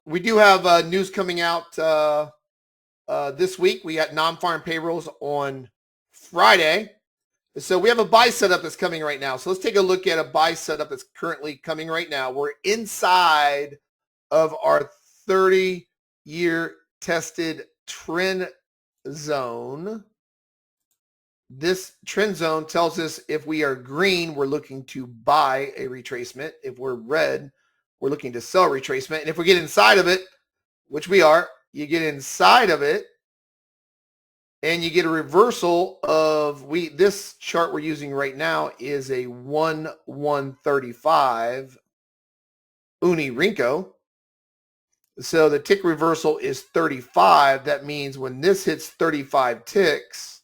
we do have news coming out this week. We got non-farm payrolls on Friday. So we have a buy setup that's coming right now. So let's take a look at a buy setup that's currently coming right now. We're inside of our 30-year tested trend zone. This trend zone tells us if we are green, we're looking to buy a retracement. If we're red, we're looking to sell retracement. And if we get inside of it, which we are, you get inside of it and you get a reversal of this chart we're using right now is a 1-135 Uni Rinko. So the tick reversal is 35. That means when this hits 35 ticks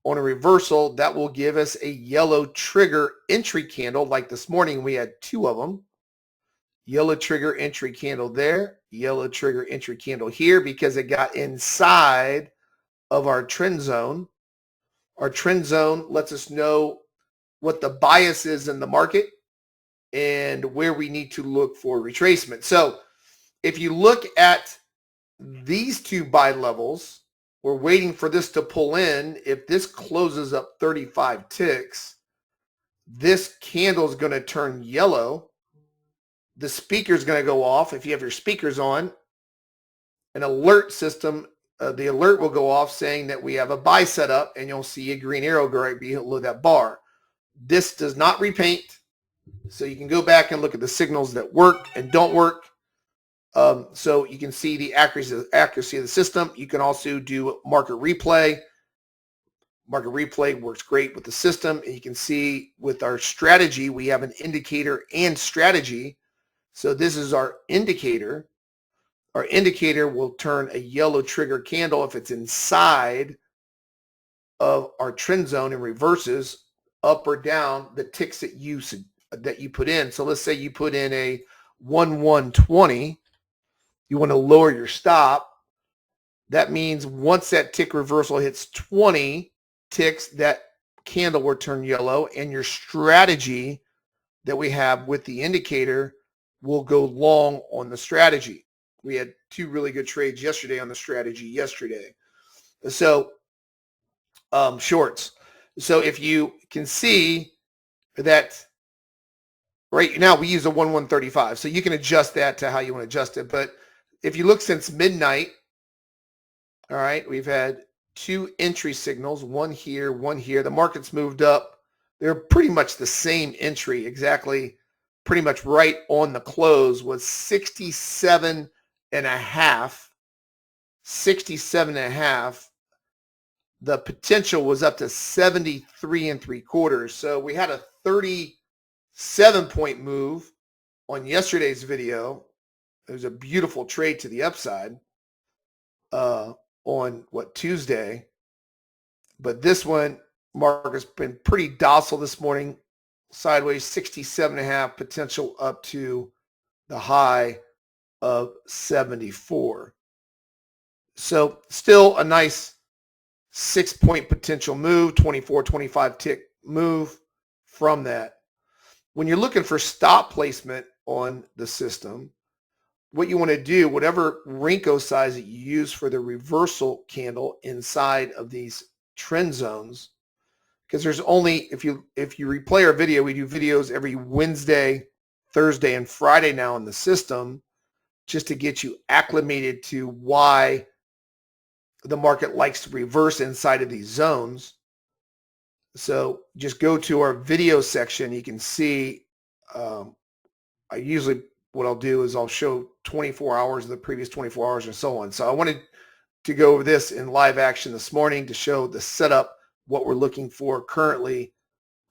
on a reversal, that will give us a yellow trigger entry candle. Like this morning, we had two of them. Yellow trigger entry candle there, yellow trigger entry candle here because it got inside of our trend zone. Our trend zone lets us know what the bias is in the market and where we need to look for retracement. So if you look at these two buy levels, we're waiting for this to pull in. If this closes up 35 ticks, this candle is going to turn yellow. The speaker is going to go off. If you have your speakers on, an alert system, the alert will go off saying that we have a buy set up, and you'll see a green arrow go right below that bar. This does not repaint, so you can go back and look at the signals that work and don't work. So you can see the accuracy of the system. You can also do market replay. Market replay works great with the system, and you can see with our strategy, we have an indicator and strategy. So this is our indicator. Our indicator will turn a yellow trigger candle if it's inside of our trend zone and reverses up or down the ticks that you put in. So let's say you put in a 1-120. You want to lower your stop. That means once that tick reversal hits 20 ticks, that candle will turn yellow, and your strategy that we have with the indicator will go long on the strategy. We had two really good trades yesterday on the strategy yesterday. So shorts. So if you can see that right now we use a 1-135. So you can adjust that to how you want to adjust it. But if you look since midnight, all right, we've had two entry signals, one here, one here. The market's moved up. They're pretty much the same entry, exactly pretty much right on the close was 67 and a half. 67 and a half. The potential was up to 73 3/4. So we had a 37-point move on yesterday's video. It was a beautiful trade to the upside on Tuesday. But this one, market has been pretty docile this morning. Sideways 67 and a half, potential up to the high of 74. So still a nice 6-point potential move, 24, 25 tick move from that. When you're looking for stop placement on the system, what you want to do, whatever Rinko size that you use for the reversal candle inside of these trend zones, because there's only, if you replay our video, we do videos every Wednesday, Thursday, and Friday now in the system, just to get you acclimated to why the market likes to reverse inside of these zones. So just go to our video section. You can see, what I'll do is I'll show 24 hours of the previous 24 hours and so on. So I wanted to go over this in live action this morning to show the setup, what we're looking for currently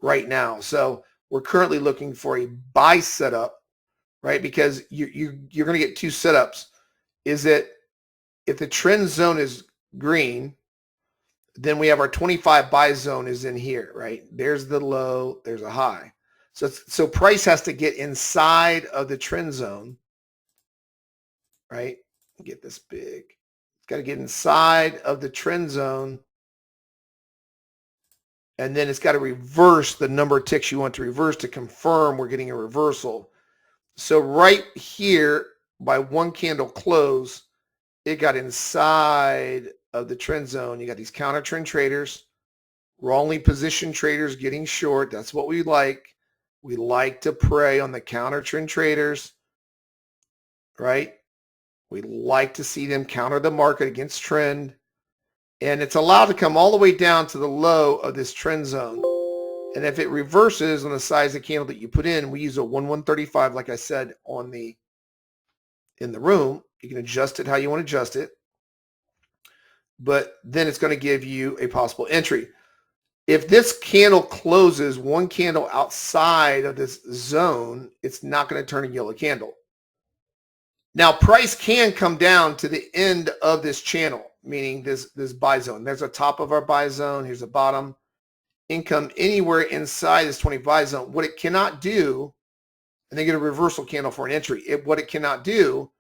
right now. So we're currently looking for a buy setup, right? Because you're going to get two setups. Is that if the trend zone is green, then we have our 25 buy zone is in here, right? There's the low, there's a high. So price has to get inside of the trend zone, right? Get this big. It's got to get inside of the trend zone. And then it's got to reverse the number of ticks you want to reverse to confirm we're getting a reversal. So right here by one candle close, it got inside of the trend zone. You got these counter trend traders, wrongly positioned traders getting short. That's what we like. We like to prey on the counter trend traders, right? We like to see them counter the market against trend. And it's allowed to come all the way down to the low of this trend zone. And if it reverses on the size of the candle that you put in, we use a 1135, like I said, in the room. You can adjust it how you want to adjust it. But then it's going to give you a possible entry. If this candle closes one candle outside of this zone, it's not going to turn a yellow candle. Now, price can come down to the end of this channel, meaning this buy zone. There's a top of our buy zone. Here's a bottom. Income anywhere inside this 20 buy zone. What it cannot do, and they get a reversal candle for an entry. What it cannot do,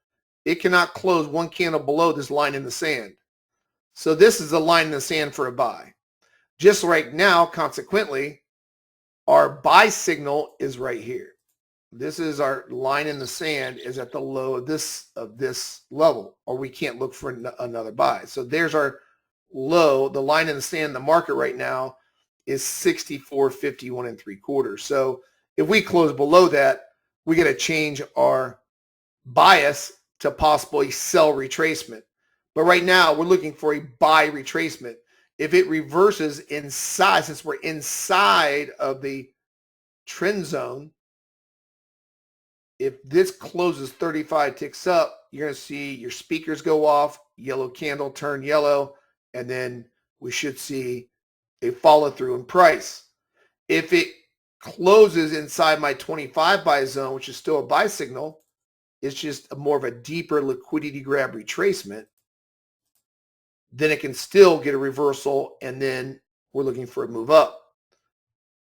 it cannot close one candle below this line in the sand. So this is a line in the sand for a buy. Just right now, consequently, our buy signal is right here. This is our line in the sand is at the low of this level, or we can't look for another buy. So there's our low. The line in the sand, the market right now is 64.51 3/4. So if we close below that, we got to change our bias to possibly sell retracement. But right now we're looking for a buy retracement. If it reverses inside, since we're inside of the trend zone, if this closes 35 ticks up, you're going to see your speakers go off, yellow candle turn yellow, and then we should see a follow through in price. If it closes inside my 25 buy zone, which is still a buy signal, it's just more of a deeper liquidity grab retracement, then it can still get a reversal, and then we're looking for a move up.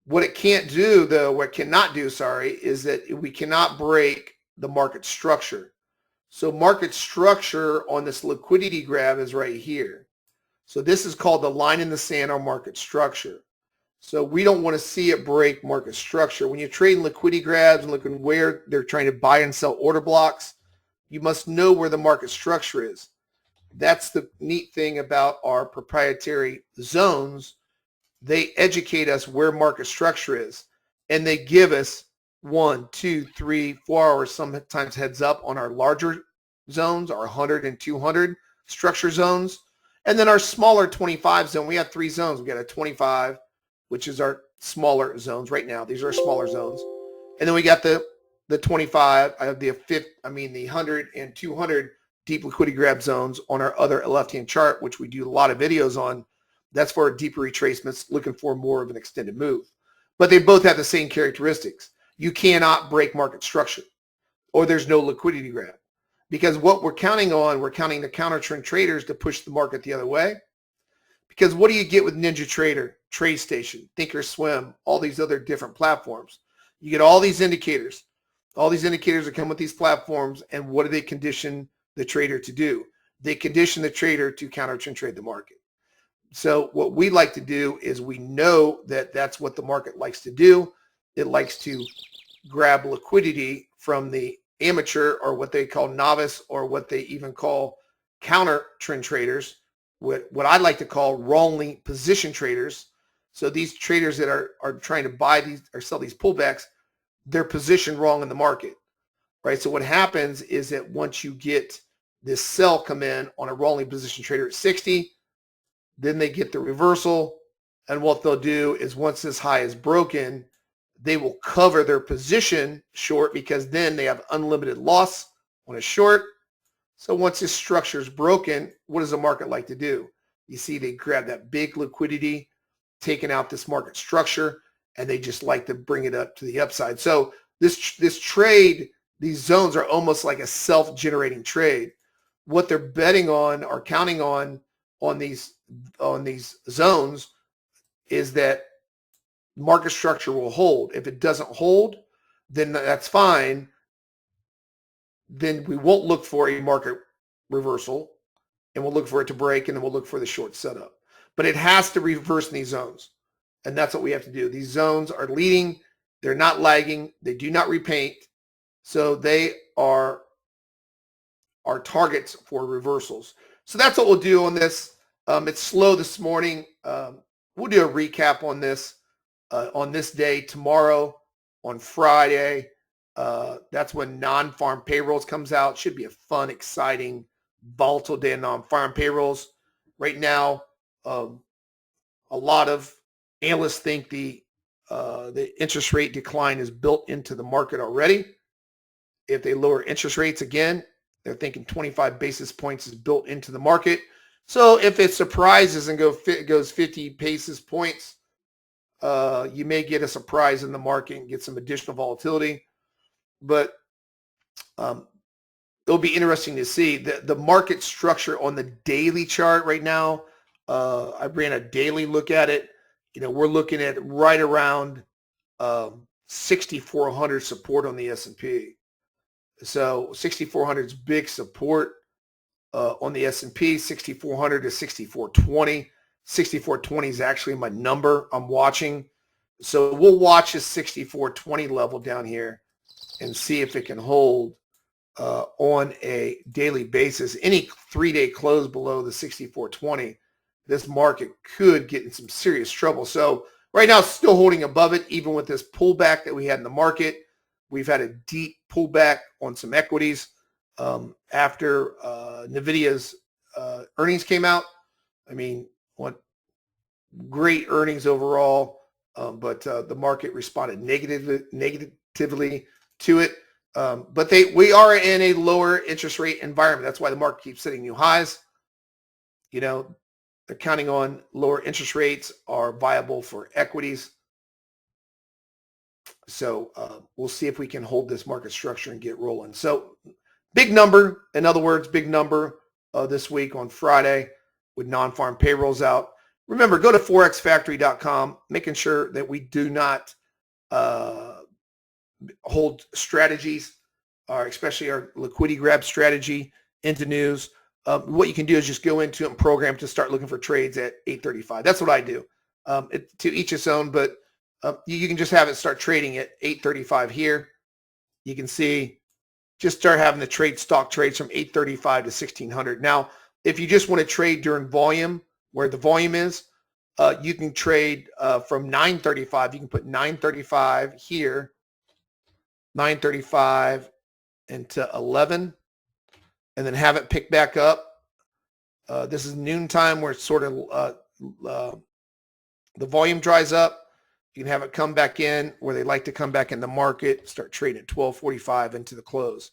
What it can't do, though, what it cannot do, is that we cannot break the market structure. So market structure on this liquidity grab is right here. So this is called the line in the sand or market structure. So we don't want to see it break market structure. When you're trading liquidity grabs and looking where they're trying to buy and sell order blocks, you must know where the market structure is. That's the neat thing about our proprietary zones. They educate us where market structure is, and they give us 1, 2, 3, 4 hours, sometimes heads up on our larger zones, our 100 and 200 structure zones. And then our smaller 25 zone, we have 3 zones. We got a 25, which is our smaller zones right now. These are our smaller zones. And then we got the 25, I have the 100 and 200 deep liquidity grab zones on our other left-hand chart, which we do a lot of videos on. That's for deeper retracements, looking for more of an extended move. But they both have the same characteristics. You cannot break market structure, or there's no liquidity grab. Because what we're counting the counter trend traders to push the market the other way. Because what do you get with Ninja Trader, TradeStation, Thinkorswim, all these other different platforms? You get all these indicators. All these indicators that come with these platforms, and what do they condition the trader to do? They condition the trader to counter trend trade the market. So what we like to do is we know that that's what the market likes to do. It likes to grab liquidity from the amateur, or what they call novice, or what they even call counter trend traders, what I like to call wrongly position traders. So these traders that are trying to buy these or sell these pullbacks, they're positioned wrong in the market, right? So what happens is that once you get this sell come in on a wrongly positioned trader at 60, then they get the reversal. And what they'll do is once this high is broken, they will cover their position short, because then they have unlimited loss on a short. So once this structure is broken, what does the market like to do? You see, they grab that big liquidity, taking out this market structure, and they just like to bring it up to the upside. So this trade, these zones are almost like a self-generating trade. What they're betting on or counting on these zones is that market structure will hold. If it doesn't hold, then that's fine. Then we won't look for a market reversal, and we'll look for it to break, and then we'll look for the short setup. But it has to reverse in these zones, and that's what we have to do. These zones are leading. They're not lagging. They do not repaint. So they are are targets for reversals. So that's what we'll do on this. It's slow this morning. We'll do a recap on this day tomorrow on Friday. That's when non-farm payrolls comes out. Should be a fun, exciting, volatile day of non-farm payrolls. Right now, a lot of analysts think the interest rate decline is built into the market already. If they lower interest rates again, they're thinking 25 basis points is built into the market. So if it surprises and goes 50 basis points, you may get a surprise in the market and get some additional volatility. But it'll be interesting to see the market structure on the daily chart right now. I ran a daily look at it. We're looking at right around 6,400 support on the S&P. So 6,400 is big support on the S&P. 6,400 to 6,420. 6,420 is actually my number I'm watching. So we'll watch this 6,420 level down here and see if it can hold on a daily basis. Any 3-day close below the 6,420, this market could get in some serious trouble. So right now it's still holding above it, even with this pullback that we had in the market. We've had a deep pullback on some equities after NVIDIA's earnings came out. I mean, what great earnings overall, but the market responded negatively to it. But we are in a lower interest rate environment. That's why the market keeps setting new highs. They're counting on lower interest rates are viable for equities. So we'll see if we can hold this market structure and get rolling. So big number, in other words, big number this week on Friday with non-farm payrolls out. Remember, go to forexfactory.com, making sure that we do not hold strategies, especially our liquidity grab strategy, into news. What you can do is just go into it and program to start looking for trades at 8:35. That's what I do. To each its own, but you can just have it start trading at 8:35 here. You can see, just start having the stock trades from 8:35 to 1600. Now, if you just want to trade during volume, where the volume is, you can trade from 9:35. You can put 9:35 here, 9:35 into 11, and then have it pick back up. This is noontime where it's sort of the volume dries up. You can have it come back in where they like to come back in the market, start trading at 12:45 into the close.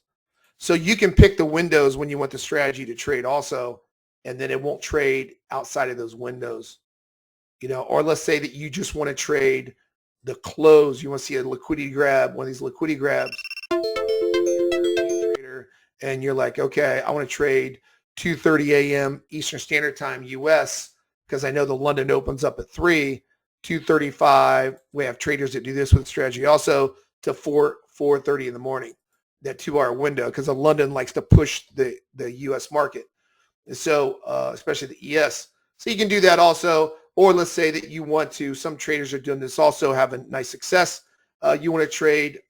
So you can pick the windows when you want the strategy to trade also, and then it won't trade outside of those windows. Or let's say that you just want to trade the close. You want to see a liquidity grab, one of these liquidity grabs, and you're like, okay, I want to trade 2:30 a.m. Eastern Standard Time US, because I know the London opens up at 3, 2:35. We have traders that do this with strategy also, to 4:30 in the morning, that 2-hour window, because London likes to push the US market. And so especially the ES. So you can do that also. Or let's say that you want to, some traders are doing this also, having nice success. You want to trade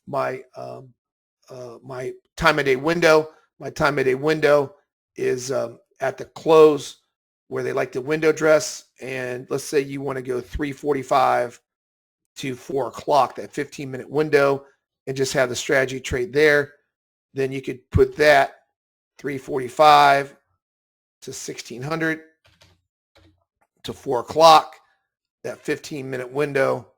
my time of day window. My time of day window is at the close, where they like to window dress. And let's say you want to go 3:45 to 4 o'clock, that 15-minute window, and just have the strategy trade there. Then you could put that 3:45 to 1600 to 4 o'clock, that 15-minute window.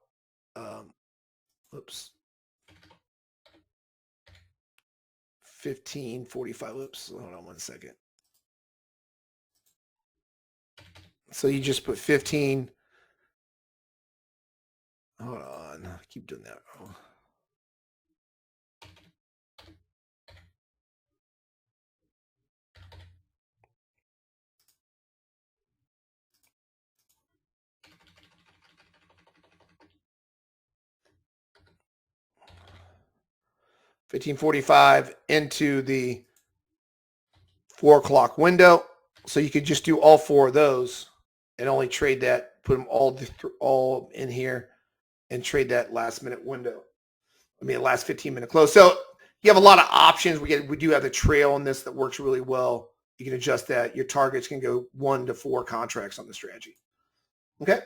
15:45. Hold on one second. So you just put 15. Hold on. I keep doing that. 15:45 into the 4 o'clock window. So you could just do all 4 of those and only trade that, put them all in here and trade that last 15-minute close. So You have a lot of options. We do have the trail on this that works really well. You can adjust that. Your targets can go 1 to 4 contracts on the strategy. Okay.